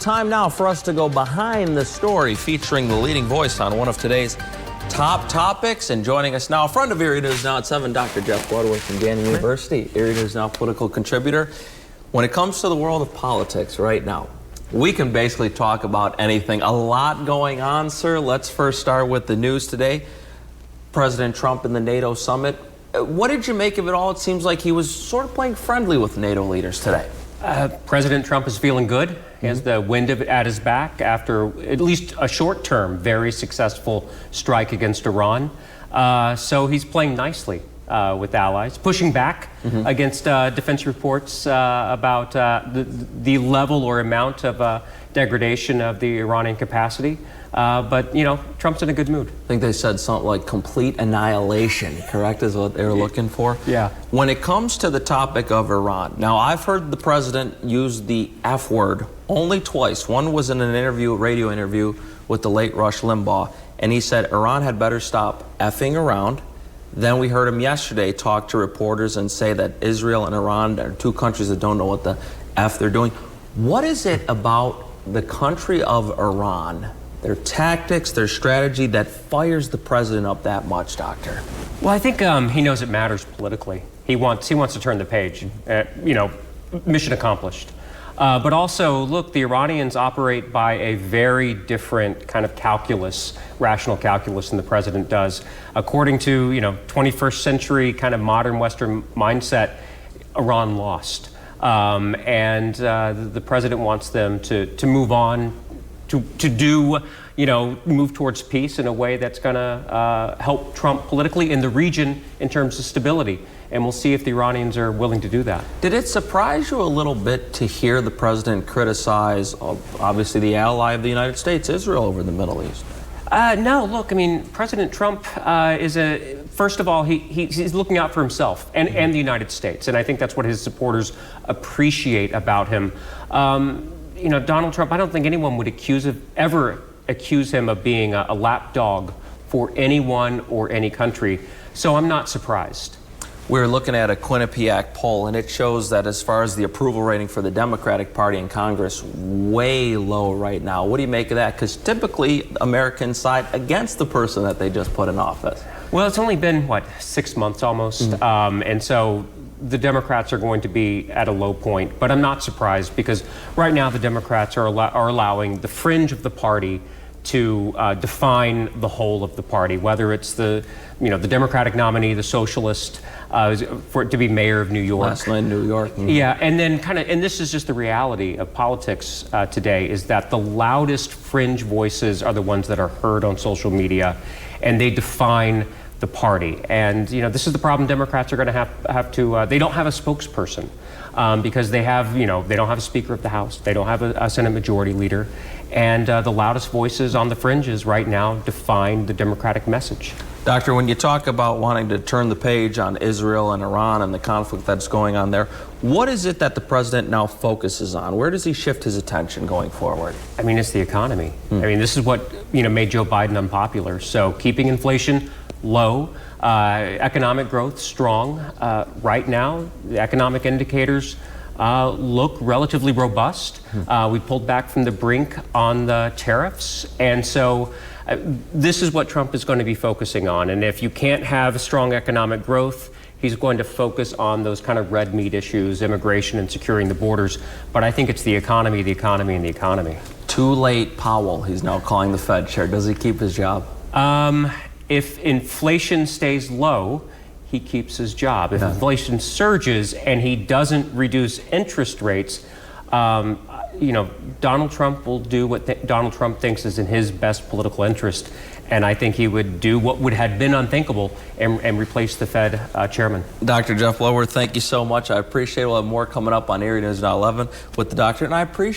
time now for us to go behind the story, featuring the leading voice on one of today's top topics. And joining us now, a friend of Erie News Now at 7, Dr. Jeff Bloodworth from Daniel University, Erie News Now political contributor. When it comes to the world of politics right now, we can basically talk about anything. A lot going on, sir. Let's first start with the news today. President Trump and the NATO summit. What did you make of it all? It seems like he was sort of playing friendly with NATO leaders today. President Trump is feeling good. He has the wind at his back after at least a short-term, very successful strike against Iran. So he's playing nicely with allies, pushing back against defense reports about the level or amount of degradation of the Iranian capacity. But, you know, Trump's in a good mood. I think they said something like complete annihilation, correct, is what they were looking for? Yeah. When it comes to the topic of Iran, now I've heard the president use the F word only twice. One was in an interview, a radio interview with the late Rush Limbaugh, and he said Iran had better stop effing around. Then we heard him yesterday talk to reporters and say that Israel and Iran are two countries that don't know what the F they're doing. What is it about the country of Iran, their tactics, their strategy, that fires the president up that much, Doctor? Well, I think he knows it matters politically. He wants to turn the page. You know, mission accomplished. But also, look, the Iranians operate by a very different kind of calculus, rational calculus, than the president does. According to, 21st century kind of modern Western mindset, Iran lost. And the president wants them to move on, to do, move towards peace in a way that's going to help Trump politically in the region in terms of stability. And we'll see if the Iranians are willing to do that. Did it surprise you a little bit to hear the president criticize, obviously, the ally of the United States, Israel, over the Middle East? No, look, I mean, President Trump first of all, he's looking out for himself and the United States. And I think that's what his supporters appreciate about him. Donald Trump, I don't think anyone would ever accuse him of being a lapdog for anyone or any country. So I'm not surprised. We're looking at a Quinnipiac poll, and it shows that as far as the approval rating for the Democratic Party in Congress, way low right now. What do you make of that? Because typically Americans side against the person that they just put in office. Well, it's only been, 6 months almost? And so the Democrats are going to be at a low point. But I'm not surprised, because right now the Democrats are allowing the fringe of the party to define the whole of the party, whether it's the Democratic nominee, the socialist, for it to be mayor of New York. Last night in New York. Yeah, and then and this is just the reality of politics today, is that the loudest fringe voices are the ones that are heard on social media, and they define the party. And, this is the problem Democrats are going to have to, they don't have a spokesperson. Because they don't have a Speaker of the House, they don't have a Senate Majority Leader, and the loudest voices on the fringes right now define the Democratic message. Doctor, when you talk about wanting to turn the page on Israel and Iran and the conflict that's going on there, what is it that the president now focuses on? Where does he shift his attention going forward? I mean, it's the economy. I mean, this is what made Joe Biden unpopular. So keeping inflation low, economic growth strong. Right now, the economic indicators look relatively robust. We pulled back from the brink on the tariffs, and so this is what Trump is going to be focusing on. And if you can't have strong economic growth, he's going to focus on those kind of red meat issues, immigration and securing the borders. But I think it's the economy, and the economy. Too late, Powell. He's now calling the Fed chair. Does he keep his job? If inflation stays low, he keeps his job. If inflation surges and he doesn't reduce interest rates, Donald Trump will do what Donald Trump thinks is in his best political interest. And I think he would do what would have been unthinkable and replace the Fed chairman. Dr. Jeff Bloodworth, thank you so much. I appreciate it. We'll have more coming up on Erie News Now 11 with the doctor, and I appreciate